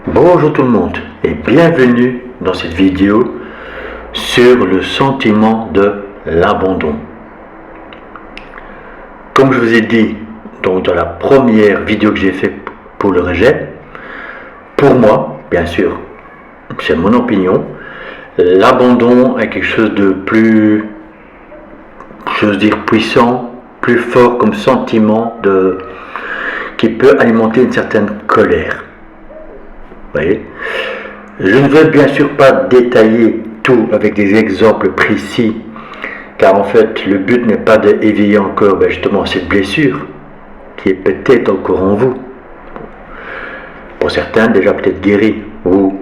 Bonjour tout le monde et bienvenue dans cette vidéo sur le sentiment de l'abandon. Comme je vous ai dit donc dans la première vidéo que j'ai faite pour le rejet, pour moi, bien sûr, c'est mon opinion, l'abandon est quelque chose de plus, j'ose dire, puissant, plus fort comme sentiment qui peut alimenter une certaine colère. Vous voyez, je ne veux bien sûr pas détailler tout avec des exemples précis, car en fait le but n'est pas d'éveiller encore justement cette blessure qui est peut-être encore en vous. Pour certains déjà peut-être guérie ou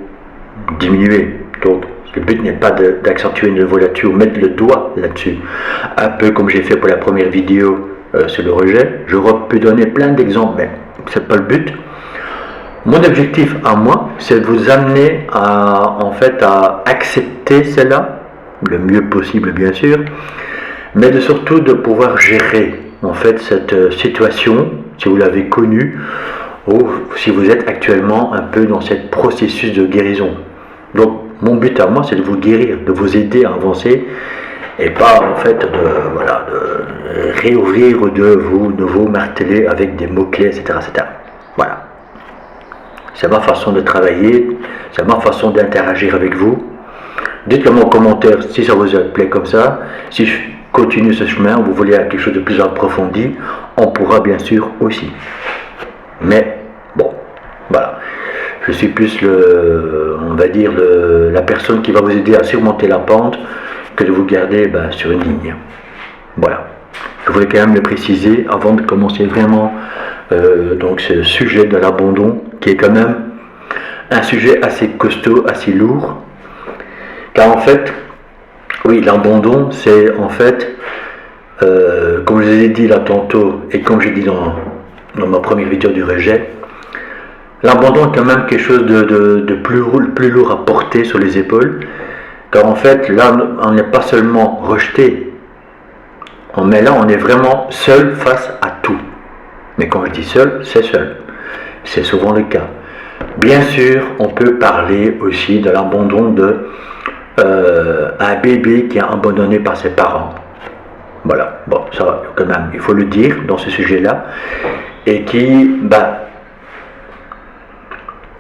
diminuée. Donc le but n'est pas d'accentuer une nouveau là-dessus ou mettre le doigt là-dessus. Un peu comme j'ai fait pour la première vidéo sur le rejet. J'aurais pu donner plein d'exemples, mais c'est pas le but. Mon objectif à moi, c'est de vous amener à accepter cela, le mieux possible bien sûr, mais surtout de pouvoir gérer en fait cette situation, si vous l'avez connue, ou si vous êtes actuellement un peu dans ce processus de guérison. Donc mon but à moi, c'est de vous guérir, de vous aider à avancer, et pas en fait de réouvrir ou de vous marteler avec des mots-clés, etc. Voilà. C'est ma façon de travailler, c'est ma façon d'interagir avec vous. Dites-le moi en commentaire si ça vous plaît comme ça. Si je continue ce chemin, vous voulez quelque chose de plus approfondi, on pourra bien sûr aussi. Mais bon, voilà. Je suis plus la personne qui va vous aider à surmonter la pente que de vous garder sur une ligne. Voilà. Je voulais quand même le préciser avant de commencer vraiment donc ce sujet de l'abandon qui est quand même un sujet assez costaud, assez lourd, car en fait, oui, l'abandon c'est en fait, comme je vous ai dit là tantôt et comme j'ai dit dans ma première vidéo du rejet, l'abandon est quand même quelque chose de plus lourd à porter sur les épaules, car en fait là on n'est pas seulement rejeté, mais là on est vraiment seul face à tout. Mais quand je dis seul, c'est seul. C'est souvent le cas. Bien sûr, on peut parler aussi de l'abandon un bébé qui est abandonné par ses parents. Voilà, bon, ça quand même, il faut le dire dans ce sujet-là. Et qui,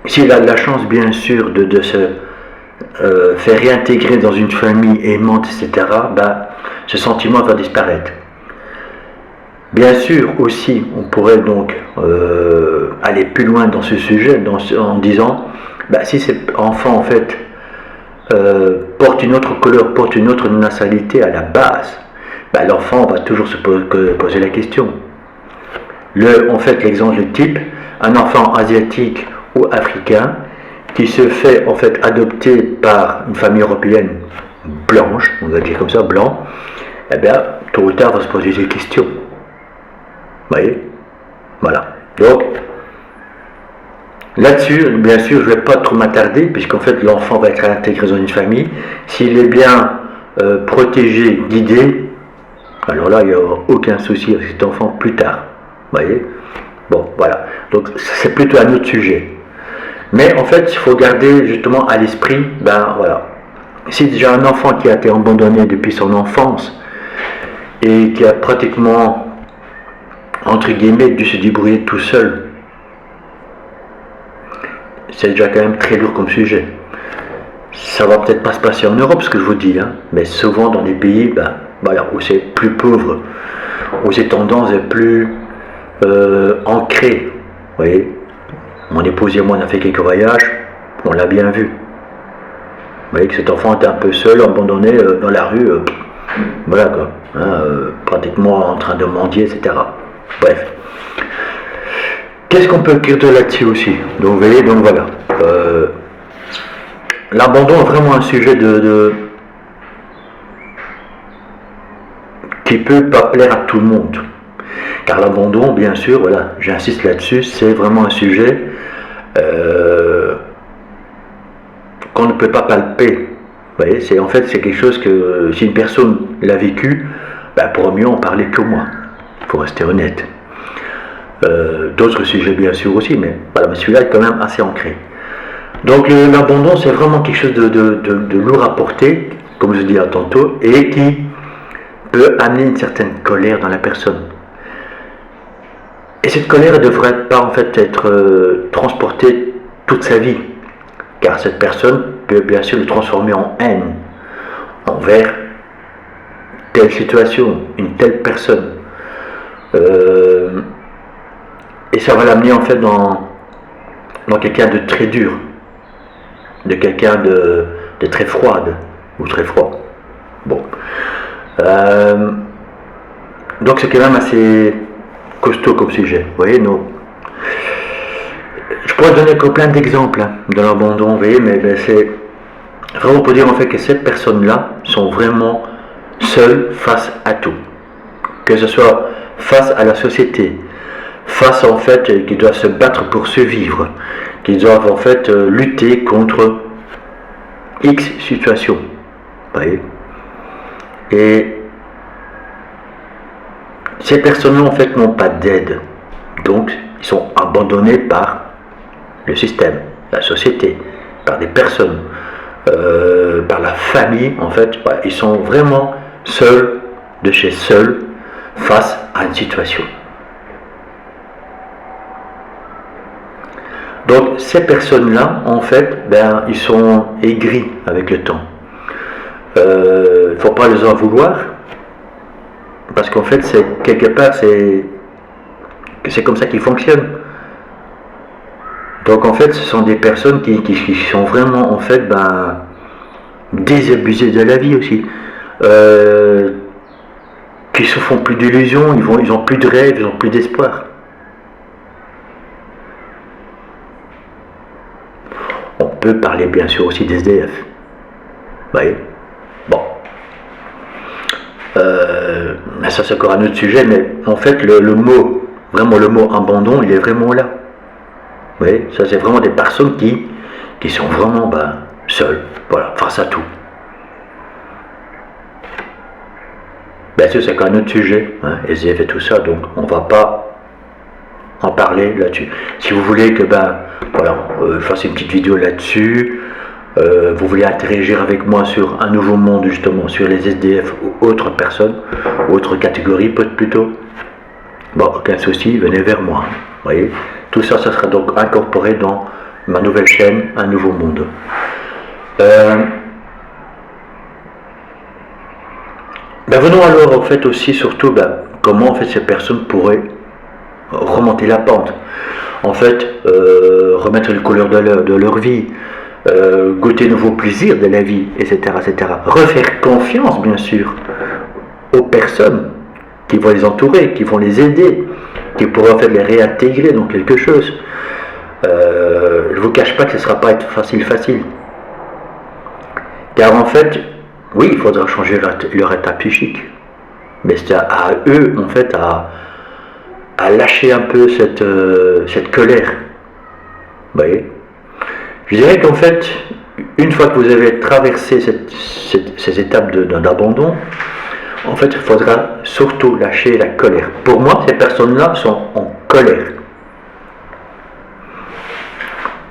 s'il a de la chance bien sûr de se faire réintégrer dans une famille aimante, etc., ce sentiment va disparaître. Bien sûr aussi, on pourrait donc aller plus loin dans ce sujet en disant, si cet enfant en fait porte une autre couleur, porte une autre nationalité à la base, l'enfant va toujours se poser la question. L'exemple type, un enfant asiatique ou africain qui se fait en fait adopter par une famille européenne blanche, on va dire comme ça, blanc, tôt ou tard va se poser des questions. Vous voyez, voilà. Donc, là-dessus, bien sûr, je ne vais pas trop m'attarder, puisqu'en fait, l'enfant va être intégré dans une famille. S'il est bien protégé, guidé, alors là, il n'y aura aucun souci avec cet enfant plus tard. Vous voyez. Bon, voilà. Donc, c'est plutôt un autre sujet. Mais en fait, il faut garder justement à l'esprit, voilà. Si déjà un enfant qui a été abandonné depuis son enfance et qui a pratiquement entre guillemets, dû se débrouiller tout seul. C'est déjà quand même très lourd comme sujet. Ça va peut-être pas se passer en Europe, ce que je vous dis, mais souvent dans les pays où c'est plus pauvre, où ces tendances est plus ancrées. Vous voyez, mon épouse et moi on a fait quelques voyages, on l'a bien vu. Vous voyez que cet enfant était un peu seul, abandonné dans la rue, voilà quoi, pratiquement en train de mendier, etc. Bref. Qu'est-ce qu'on peut écrire de là-dessus aussi? Donc vous voyez, donc voilà. L'abandon est vraiment un sujet qui peut pas plaire à tout le monde. Car l'abandon, bien sûr, voilà, j'insiste là-dessus, c'est vraiment un sujet qu'on ne peut pas palper. Vous voyez, c'est quelque chose que si une personne l'a vécu, pour mieux en parler que moi. Il faut rester honnête. D'autres sujets bien sûr aussi, mais voilà, mais celui-là est quand même assez ancré. Donc l'abandon, c'est vraiment quelque chose de lourd à porter, comme je dis à tantôt, et qui peut amener une certaine colère dans la personne. Et cette colère ne devrait pas en fait être transportée toute sa vie, car cette personne peut bien sûr le transformer en haine envers telle situation, une telle personne. Et ça va l'amener en fait dans quelqu'un de très dur, de quelqu'un de très froide ou très froid. Bon. Donc c'est quand même assez costaud comme sujet. Vous voyez, je pourrais donner plein d'exemples de l'abandon, vous voyez, mais c'est vraiment pour dire en fait que ces personnes-là sont vraiment seules face à tout. Que ce soit face à la société, face en fait, qu'ils doivent se battre pour survivre, qu'ils doivent en fait lutter contre X situations. Vous voyez. Et ces personnes-là en fait n'ont pas d'aide. Donc ils sont abandonnés par le système, la société, par des personnes, par la famille en fait. Voilà, ils sont vraiment seuls de chez seuls face à une situation. Donc ces personnes-là, en fait, ils sont aigris avec le temps. Il ne faut pas les en vouloir, parce qu'en fait, c'est quelque part, c'est comme ça qu'ils fonctionnent. Donc en fait, ce sont des personnes qui sont vraiment, en fait, désabusées de la vie aussi. Qui se font plus d'illusions, ils ont plus de rêves, ils ont plus d'espoir. On peut parler bien sûr aussi des SDF. Vous voyez. Bon. Mais ça c'est encore un autre sujet, mais en fait le mot, vraiment le mot abandon, il est vraiment là. Vous voyez, ça c'est vraiment des personnes qui sont vraiment seules, voilà, face à tout. Bien sûr c'est encore un autre sujet, SDF et tout ça, donc on va pas en parler là-dessus. Si vous voulez que je fasse une petite vidéo là-dessus, vous voulez interagir avec moi sur un nouveau monde justement, sur les SDF ou autres personnes, autres catégories plutôt, aucun souci, venez vers moi. Vous voyez, tout ça, ça sera donc incorporé dans ma nouvelle chaîne, Un Nouveau Monde. Venons alors en fait aussi surtout comment en fait ces personnes pourraient remonter la pente, en fait remettre les couleurs de leur vie, goûter de nouveaux plaisirs de la vie, etc., etc. Refaire confiance bien sûr aux personnes qui vont les entourer, qui vont les aider, qui pourront en fait les réintégrer dans quelque chose. Je ne vous cache pas que ce ne sera pas facile, car en fait oui, il faudra changer leur état psychique, mais c'est à eux en fait à lâcher un peu cette colère. Vous voyez, je dirais qu'en fait, une fois que vous avez traversé ces étapes d'abandon, en fait, il faudra surtout lâcher la colère. Pour moi, ces personnes-là sont en colère.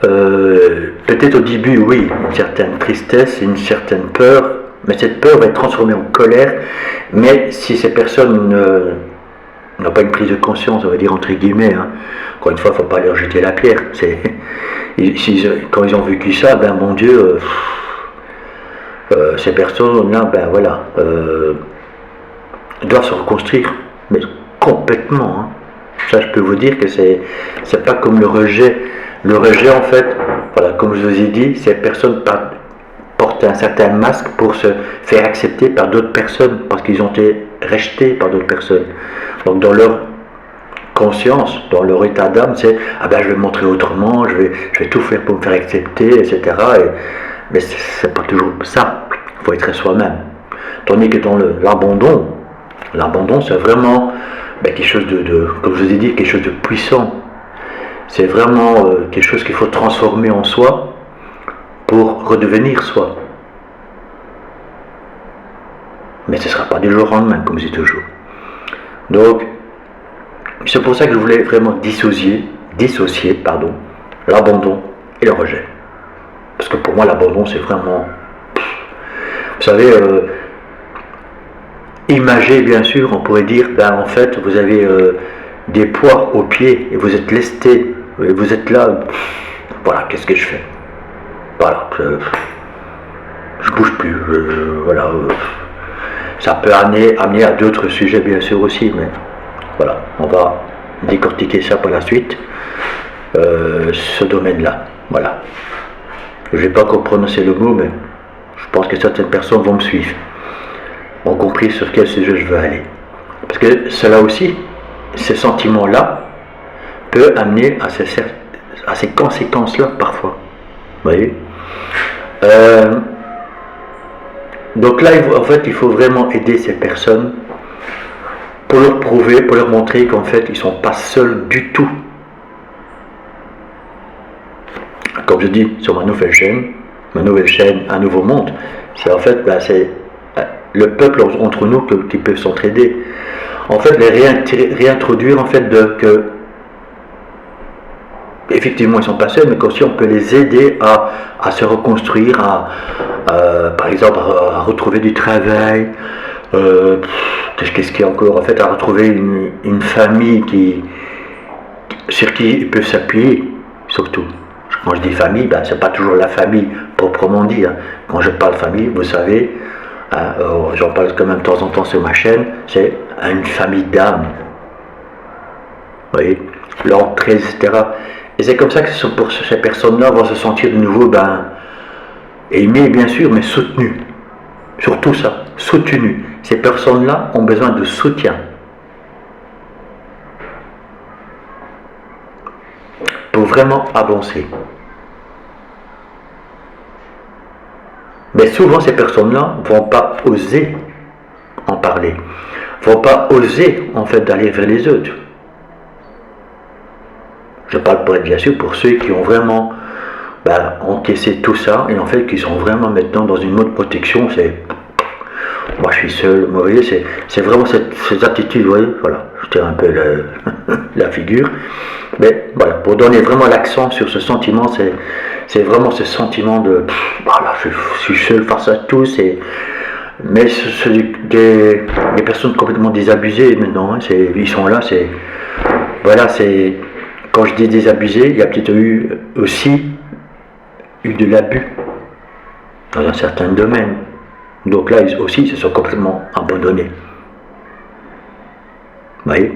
Peut-être au début, oui, une certaine tristesse, une certaine peur, mais cette peur va être transformée en colère. Mais si ces personnes n'ont pas une prise de conscience, on va dire entre guillemets, encore une fois, il ne faut pas leur jeter la pierre. Quand ils ont vécu ça, mon Dieu, ces personnes-là, doivent se reconstruire, mais complètement. Ça, je peux vous dire que c'est pas comme le rejet. Le rejet, en fait, voilà, comme je vous ai dit, ces personnes portent un certain masque pour se faire accepter par d'autres personnes, parce qu'ils ont été rejetés par d'autres personnes. Donc dans leur conscience, dans leur état d'âme, c'est je vais me montrer autrement, je vais tout faire pour me faire accepter, etc. Mais c'est pas toujours ça. Il faut être soi-même. Tandis que dans l'abandon, c'est vraiment quelque chose comme je vous ai dit, quelque chose de puissant. C'est vraiment quelque chose qu'il faut transformer en soi pour redevenir soi. Mais ce ne sera pas du jour au lendemain, comme je dis toujours. Donc, c'est pour ça que je voulais vraiment dissocier l'abandon et le rejet. que pour moi, l'abandon, c'est vraiment... Vous savez, imagez, bien sûr, on pourrait dire, ben, en fait, vous avez des poids aux pieds et vous êtes lesté, et vous êtes là, voilà, qu'est-ce que je fais? Voilà, je bouge plus, voilà. Ça peut amener à d'autres sujets, bien sûr, aussi, mais voilà, on va décortiquer ça par la suite, ce domaine-là, voilà. Je ne vais pas encore prononcer le mot, mais je pense que certaines personnes vont me suivre, ont compris sur quel sujet je veux aller. Parce que cela aussi, ces sentiments-là, peut amener à ces conséquences-là, parfois. Vous voyez? Donc là, en fait, il faut vraiment aider ces personnes pour leur prouver, pour leur montrer qu'en fait, ils ne sont pas seuls du tout. Comme je dis sur ma nouvelle chaîne, Un Nouveau Monde, c'est en fait, ben, c'est le peuple entre nous qui peut s'entraider. En fait, les réintroduire en fait que effectivement ils sont pas seuls, mais qu'aussi on peut les aider à se reconstruire, par exemple à retrouver du travail, qu'est-ce qu'il y a encore, en fait, à retrouver une famille sur qui ils peuvent s'appuyer, surtout. Quand je dis famille, ben, c'est pas toujours la famille proprement dit, hein. Quand je parle famille, vous savez, hein, j'en parle quand même de temps en temps sur ma chaîne, c'est une famille d'âme. Vous voyez, l'entraide, etc. Et c'est comme ça que pour ces personnes-là vont se sentir de nouveau aimées, bien sûr, mais soutenues. Surtout ça, soutenues. Ces personnes-là ont besoin de soutien pour vraiment avancer. Mais souvent, ces personnes-là ne vont pas oser en parler, ne vont pas oser en fait d'aller vers les autres. Je parle bien sûr pour ceux qui ont vraiment encaissé tout ça et en fait qui sont vraiment maintenant dans une mode protection. C'est moi je suis seul, vous voyez, c'est vraiment cette attitude, vous voyez, voilà, je tire un peu la figure. Mais voilà, pour donner vraiment l'accent sur ce sentiment, c'est vraiment ce sentiment de voilà, je suis seul face à tous. Mais ce des personnes complètement désabusées maintenant, hein, ils sont là, voilà, quand je dis désabusé, il y a peut-être aussi eu de l'abus dans un certain domaine. Donc là, ils aussi se sont complètement abandonnés. Vous voyez?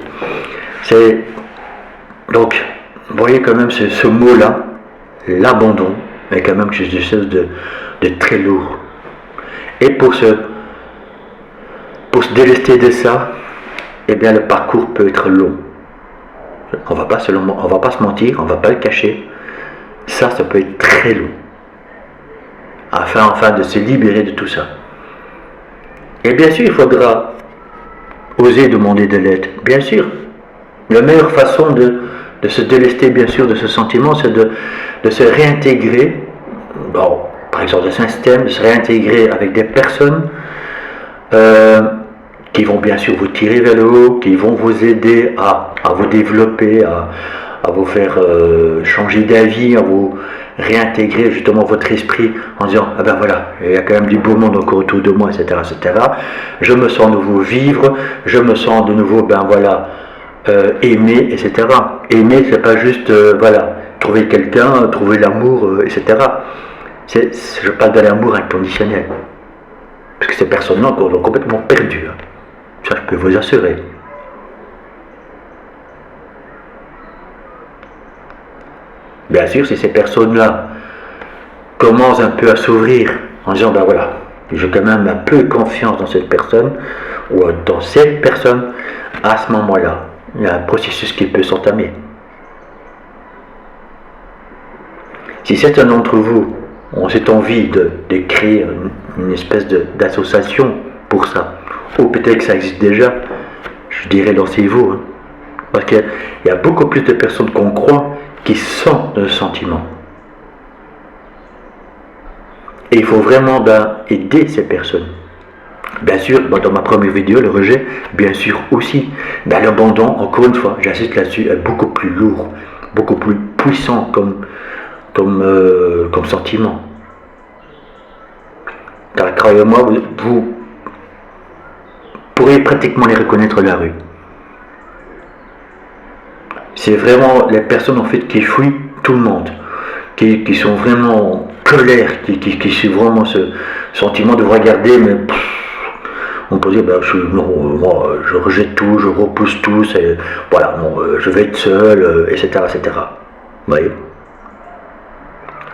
Donc, vous voyez quand même ce mot-là, l'abandon, est quand même quelque chose de très lourd. Et pour se délester de ça, eh bien le parcours peut être long. On va pas se mentir, on va pas le cacher. Ça peut être très long. Afin de se libérer de tout ça. Et bien sûr, il faudra oser demander de l'aide. Bien sûr. La meilleure façon de se délester, bien sûr, de ce sentiment, c'est de se réintégrer, par exemple dans un système, de se réintégrer avec des personnes qui vont bien sûr vous tirer vers le haut, qui vont vous aider à vous développer, à vous faire changer d'avis, à vous réintégrer justement votre esprit en disant ah ben voilà, il y a quand même du beau monde encore autour de moi, etc., etc. Je me sens de nouveau vivre, je me sens de nouveau aimer, etc. Aimer, c'est pas juste trouver quelqu'un, trouver l'amour, etc. Je parle de l'amour inconditionnel, parce que ces personnes-là sont complètement perdues. Hein. Ça, je peux vous assurer. Bien sûr, si ces personnes-là commencent un peu à s'ouvrir en disant ben voilà, j'ai quand même un peu confiance dans cette personne ou dans cette personne, à ce moment-là, il y a un processus qui peut s'entamer. Si certains d'entre vous ont cette envie de créer une espèce d'association pour ça, ou peut-être que ça existe déjà, je dirais lancez-vous. Hein. Parce qu'il y a beaucoup plus de personnes qu'on croit qui sentent le sentiment. Et il faut vraiment aider ces personnes. Bien sûr, dans ma première vidéo, le rejet, bien sûr aussi. L'abandon, encore une fois, j'insiste là-dessus, est beaucoup plus lourd, beaucoup plus puissant comme sentiment. croyez moi, vous pourrez pratiquement les reconnaître à la rue. C'est vraiment les personnes en fait qui fuient tout le monde, qui sont vraiment en colère, qui suivent vraiment ce sentiment de vous regarder, mais on peut dire, ben, moi je rejette tout, je repousse tout, voilà, non, je vais être seul, etc., etc. Vous voyez?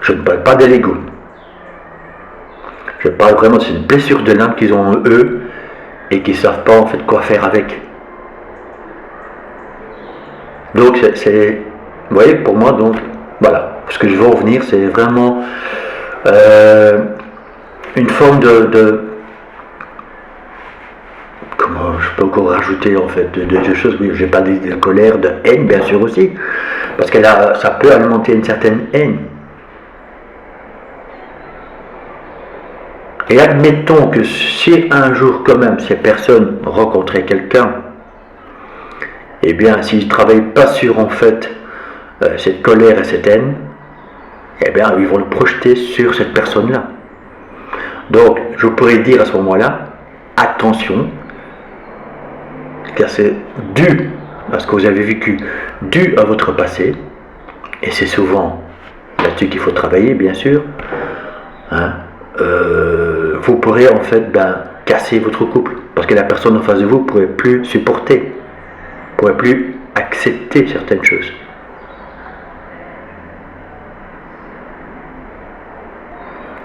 Je ne parle pas de l'ego. Je parle vraiment de cette blessure de l'âme qu'ils ont eux et qui ne savent pas en fait quoi faire avec. Donc c'est vous voyez, pour moi, donc voilà, ce que je veux revenir, c'est vraiment une forme de comment je peux encore rajouter en fait de choses. Oui, j'ai pas de colère, de haine bien sûr aussi, parce que là ça peut alimenter une certaine haine. Et admettons que si un jour quand même ces personnes rencontraient quelqu'un, eh bien s'ils ne travaillent pas sur en fait cette colère et cette haine, eh bien ils vont le projeter sur cette personne-là. Donc je pourrais dire à ce moment-là, attention, car c'est dû à ce que vous avez vécu, dû à votre passé, et c'est souvent là-dessus qu'il faut travailler bien sûr, hein, vous pourrez en fait casser votre couple, parce que la personne en face de vous ne pourrait plus supporter, ne pourrait plus accepter certaines choses.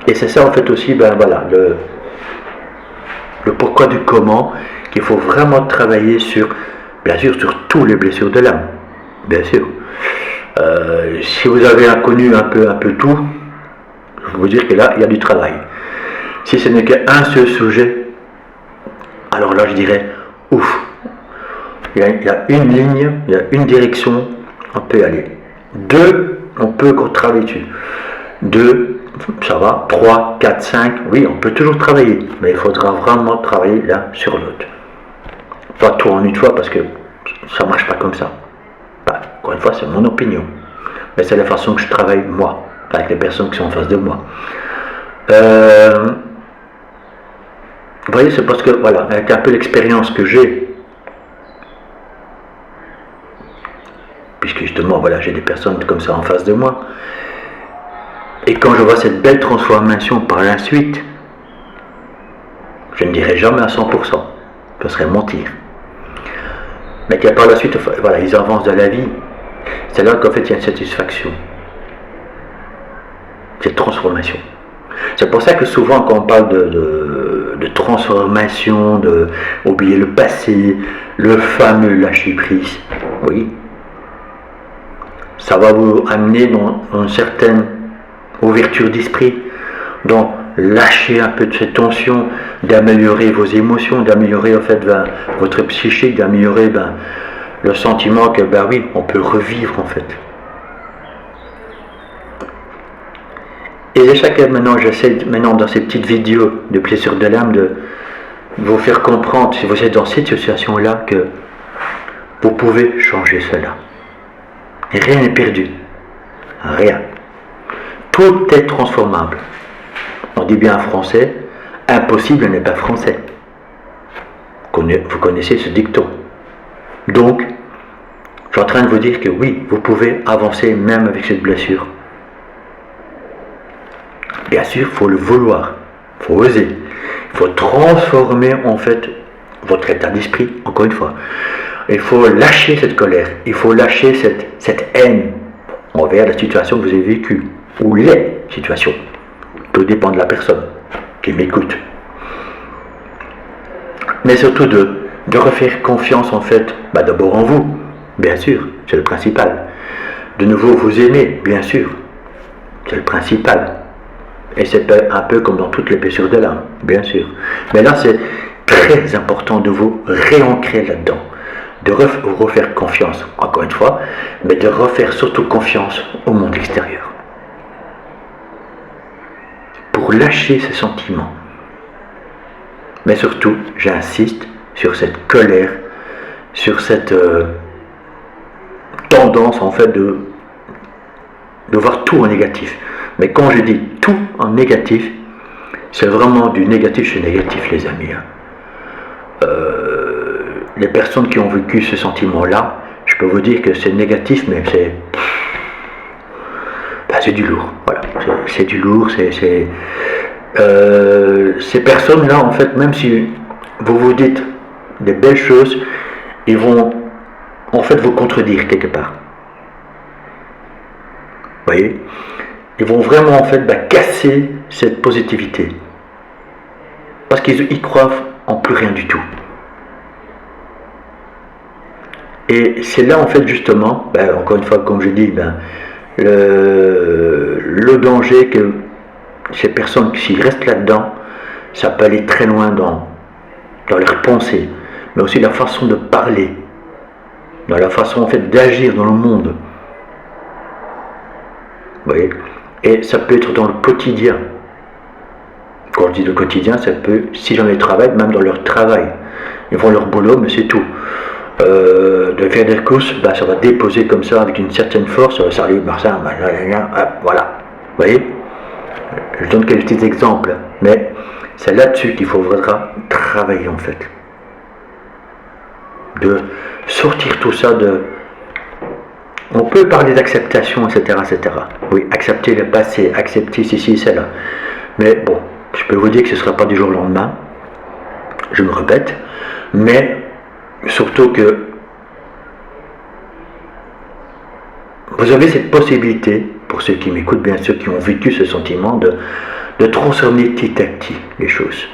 Et c'est ça en fait aussi, voilà, le pourquoi du comment, qu'il faut vraiment travailler sur, bien sûr, sur tous les blessures de l'âme, bien sûr. Si vous avez connu un peu tout, je peux vous dire que là, il y a du travail. Si ce n'est qu'un seul sujet, alors là, je dirais, ouf, il y a une ligne, il y a une direction, on peut y aller. 2, on peut encore travailler dessus. 2, ça va. 3, 4, 5, oui, on peut toujours travailler, mais il faudra vraiment travailler l'un sur l'autre. Pas tout en une fois, parce que ça ne marche pas comme ça. Encore une fois, c'est mon opinion. Mais c'est la façon que je travaille, moi, avec les personnes qui sont en face de moi. Vous voyez, c'est parce que, voilà, avec un peu l'expérience que j'ai, puisque justement, voilà, j'ai des personnes comme ça en face de moi, et quand je vois cette belle transformation par la suite, je ne dirais jamais à 100%, ce serait mentir. Mais que par la suite, voilà, ils avancent dans la vie, c'est là qu'en fait il y a une satisfaction, cette transformation. C'est pour ça que souvent quand on parle de transformation, de oublier le passé, le fameux lâcher prise, oui, ça va vous amener dans une certaine ouverture d'esprit, donc lâcher un peu de cette tension, d'améliorer vos émotions, d'améliorer en fait votre psyché, d'améliorer le sentiment que oui, on peut revivre en fait. Et c'est ça que maintenant j'essaie dans ces petites vidéos de blessures de l'âme de vous faire comprendre, si vous êtes dans cette situation-là, que vous pouvez changer cela. Et rien n'est perdu. Rien. Tout est transformable. On dit bien en français, impossible n'est pas français. Vous connaissez ce dicton. Donc, je suis en train de vous dire que oui, vous pouvez avancer même avec cette blessure. Bien sûr, il faut le vouloir, il faut oser, il faut transformer en fait votre état d'esprit, encore une fois. Il faut lâcher cette colère, il faut lâcher cette haine envers la situation que vous avez vécue, ou les situations. Tout dépend de la personne qui m'écoute. Mais surtout de refaire confiance en fait, d'abord en vous, bien sûr, c'est le principal. De nouveau vous aimer, bien sûr, c'est le principal. Et c'est un peu comme dans toutes les blessures de l'âme, bien sûr. Mais là, c'est très important de vous réancrer là-dedans, de vous refaire confiance, encore une fois, mais de refaire surtout confiance au monde extérieur. Pour lâcher ces sentiments. Mais surtout, j'insiste sur cette colère, sur cette tendance en fait de voir tout en négatif. Mais quand je dis tout en négatif, c'est vraiment du négatif chez négatif, les amis. Les personnes qui ont vécu ce sentiment-là, je peux vous dire que c'est négatif, mais c'est du lourd. Voilà, c'est du lourd. Ces personnes-là, en fait, même si vous vous dites des belles choses, ils vont en fait vous contredire quelque part. Vous voyez, ils vont vraiment en fait casser cette positivité parce qu'ils croient en plus rien du tout. Et c'est là en fait justement, encore une fois comme je dis, le danger que ces personnes, s'ils restent là-dedans, ça peut aller très loin dans leurs pensées, mais aussi la façon de parler, dans la façon en fait d'agir dans le monde. Vous voyez, et ça peut être dans le quotidien. Quand je dis le quotidien, ça peut, si jamais ils travaillent, même dans leur travail, ils font leur boulot, mais c'est tout. De faire des courses, ça va déposer comme ça avec une certaine force, salut Marcin, voilà. Vous voyez, je donne quelques petits exemples, mais c'est là-dessus qu'il faudra travailler en fait. De sortir tout ça de... On peut parler d'acceptation, etc., etc. Oui, accepter le passé, accepter ceci, cela. Mais bon, je peux vous dire que ce ne sera pas du jour au lendemain. Je me répète. Mais surtout que vous avez cette possibilité, pour ceux qui m'écoutent, bien sûr, qui ont vécu ce sentiment, de transformer petit à petit les choses.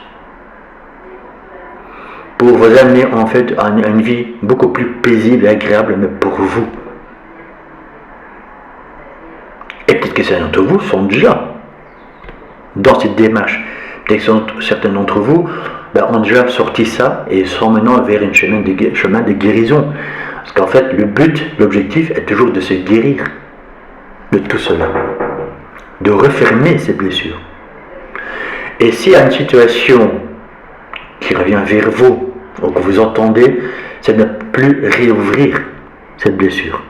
Pour vous amener en fait à une vie beaucoup plus paisible et agréable, mais pour vous. Et peut-être que certains d'entre vous sont déjà dans cette démarche. Peut-être que certains d'entre vous ont déjà sorti ça et sont maintenant vers un chemin de guérison. Parce qu'en fait, le but, l'objectif est toujours de se guérir de tout cela. De refermer ces blessures. Et s'il y a une situation qui revient vers vous, ou que vous entendez, c'est de ne plus réouvrir cette blessure.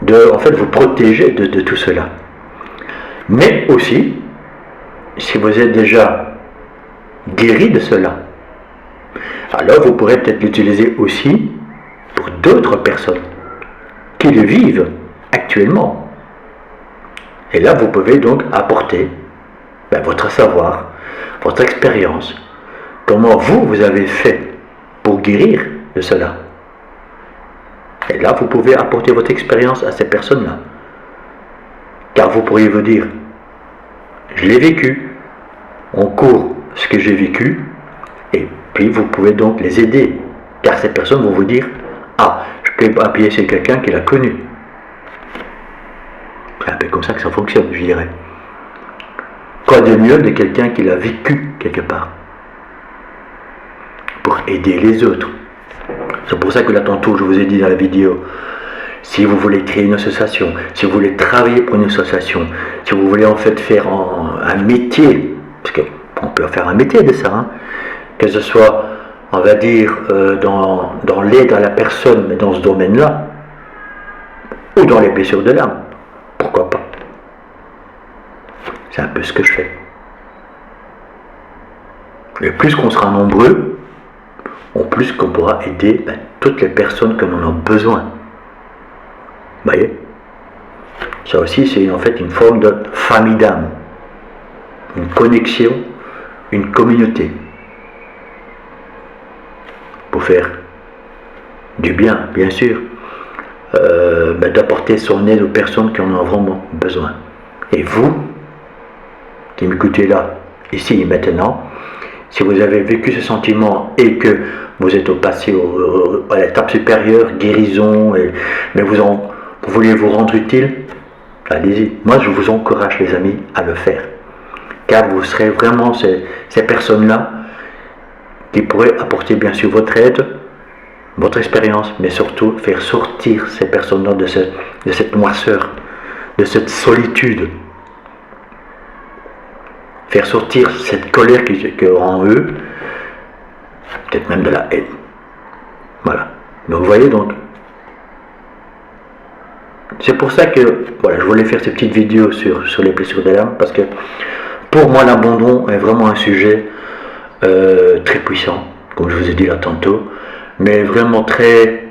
De en fait vous protéger de tout cela. Mais aussi, si vous êtes déjà guéri de cela, alors vous pourrez peut-être l'utiliser aussi pour d'autres personnes qui le vivent actuellement. Et là, vous pouvez donc apporter votre savoir, votre expérience, comment vous avez fait pour guérir de cela. Et là, vous pouvez apporter votre expérience à ces personnes-là. Car vous pourriez vous dire, je l'ai vécu, on court ce que j'ai vécu, et puis vous pouvez donc les aider. Car ces personnes vont vous dire, je peux appuyer sur quelqu'un qui l'a connu. C'est un peu comme ça que ça fonctionne, je dirais. Quoi de mieux de quelqu'un qui l'a vécu quelque part, pour aider les autres. C'est pour ça que là tantôt je vous ai dit dans la vidéo, si vous voulez créer une association, si vous voulez travailler pour une association, si vous voulez en fait faire un métier, parce qu'on peut faire un métier de ça, que ce soit, on va dire, dans l'aide à la personne, mais dans ce domaine-là, ou dans les blessures de l'âme, pourquoi pas. C'est un peu ce que je fais. Et plus qu'on sera nombreux, en plus qu'on pourra aider toutes les personnes comme on en a besoin. Vous voyez, ça aussi c'est en fait une forme de famille d'âme, une connexion, une communauté, pour faire du bien, bien sûr, d'apporter son aide aux personnes qui en ont vraiment besoin. Et vous, qui m'écoutez là, ici et maintenant, si vous avez vécu ce sentiment et que vous êtes passé à l'étape supérieure, guérison, mais vous voulez vous rendre utile, allez-y. Moi, je vous encourage, les amis, à le faire. Car vous serez vraiment ces personnes-là qui pourraient apporter, bien sûr, votre aide, votre expérience, mais surtout faire sortir ces personnes-là de cette noirceur, de cette solitude. Faire sortir cette colère qui est en eux, peut-être même de la haine. Voilà. Donc vous voyez, donc c'est pour ça que je voulais faire ces petites vidéos sur les blessures de l'âme, parce que Pour moi, l'abandon est vraiment un sujet très puissant, comme je vous ai dit là tantôt, mais vraiment très...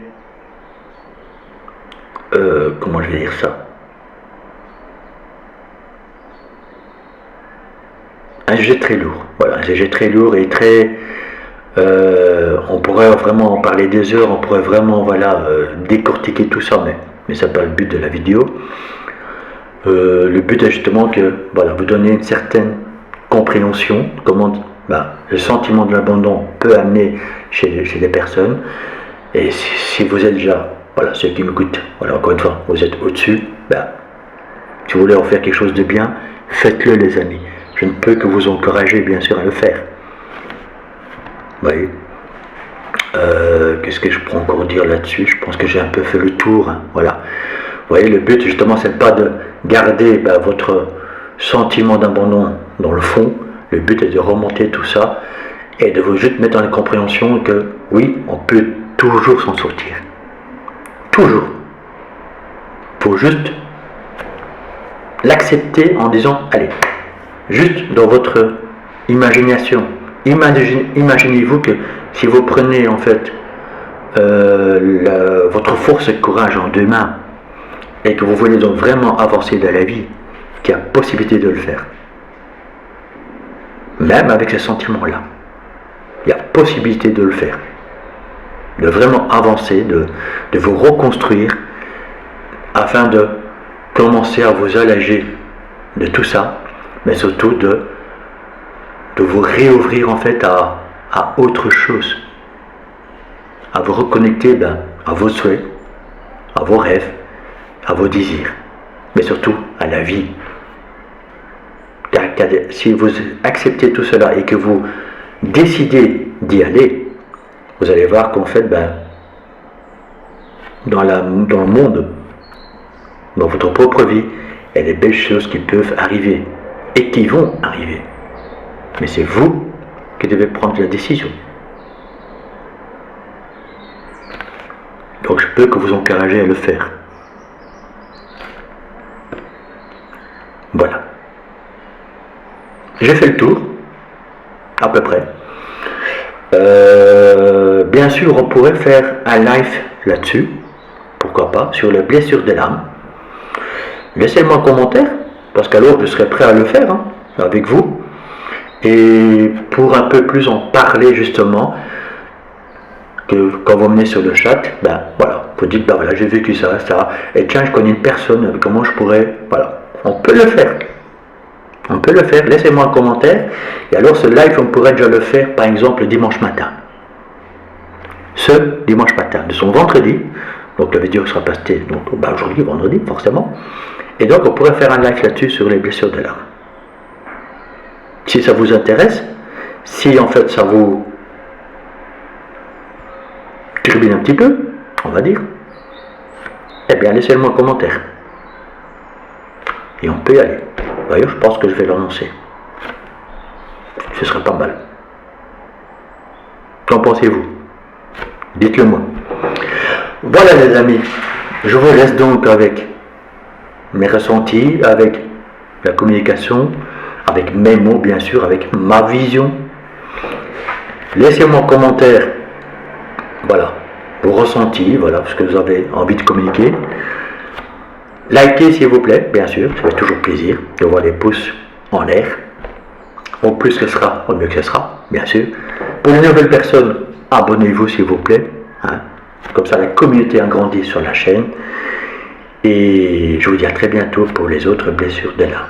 comment je vais dire ça? Un sujet très lourd, voilà, un sujet très lourd et très... on pourrait vraiment en parler des heures, on pourrait vraiment voilà, décortiquer tout ça, mais c'est pas le but de la vidéo. Le but est justement que voilà, vous donnez une certaine compréhension, comment le sentiment de l'abandon peut amener chez les personnes. Et si vous êtes déjà, voilà, ceux qui m'écoutent, voilà, encore une fois, vous êtes au-dessus, si vous voulez en faire quelque chose de bien, faites-le les amis. Je ne peux que vous encourager bien sûr à le faire. Vous voyez, qu'est-ce que je peux encore dire là-dessus? Je pense que j'ai un peu fait le tour, hein, voilà. Vous voyez, le but justement, c'est pas de garder votre sentiment d'abandon dans le fond. Le but est de remonter tout ça et de vous juste mettre dans la compréhension que oui, on peut toujours s'en sortir. Toujours. Il faut juste l'accepter en disant, allez, juste dans votre imagination. Imaginez-vous que si vous prenez en fait votre force et courage en deux mains et que vous voulez donc vraiment avancer dans la vie, qu'il y a possibilité de le faire. Même avec ces sentiments-là, il y a possibilité de le faire. De vraiment avancer, de vous reconstruire afin de commencer à vous alléger de tout ça, mais surtout de vous réouvrir en fait à autre chose, à vous reconnecter à vos souhaits, à vos rêves, à vos désirs, mais surtout à la vie. Si vous acceptez tout cela et que vous décidez d'y aller, vous allez voir qu'en fait, dans le monde, dans votre propre vie, il y a des belles choses qui peuvent arriver et qui vont arriver. Mais c'est vous qui devez prendre la décision. Donc je peux que vous encourager à le faire. Voilà. J'ai fait le tour, à peu près. Bien sûr, on pourrait faire un live là-dessus, pourquoi pas, sur les blessures de l'âme. Laissez-moi un commentaire, parce qu'alors je serai prêt à le faire avec vous. Et pour un peu plus en parler justement, que quand vous venez sur le chat, voilà, vous dites voilà, j'ai vécu ça, et tiens, je connais une personne, comment je pourrais, voilà, on peut le faire. On peut le faire, laissez-moi un commentaire, et alors ce live, on pourrait déjà le faire, par exemple, le dimanche matin. Ce dimanche matin, de son vendredi, donc la vidéo sera postée donc, aujourd'hui, vendredi, forcément, et donc on pourrait faire un live là-dessus sur les blessures de l'âme. Si ça vous intéresse, si en fait ça vous turbine un petit peu, on va dire, eh bien laissez-moi un commentaire. Et on peut y aller. D'ailleurs, je pense que je vais l'annoncer. Ce serait pas mal. Qu'en pensez-vous? Dites-le moi. Voilà les amis, je vous laisse donc avec mes ressentis, avec la communication, avec mes mots bien sûr, avec ma vision. Laissez-moi en commentaire, voilà, vos ressentis, voilà, ce que vous avez envie de communiquer. Likez s'il vous plaît, bien sûr, ça fait toujours plaisir de voir les pouces en l'air. Au plus ce sera, au mieux que ce sera, bien sûr. Pour les nouvelles personnes, abonnez-vous s'il vous plaît. Comme ça la communauté agrandit sur la chaîne. Et je vous dis à très bientôt pour les autres blessures de l'âme.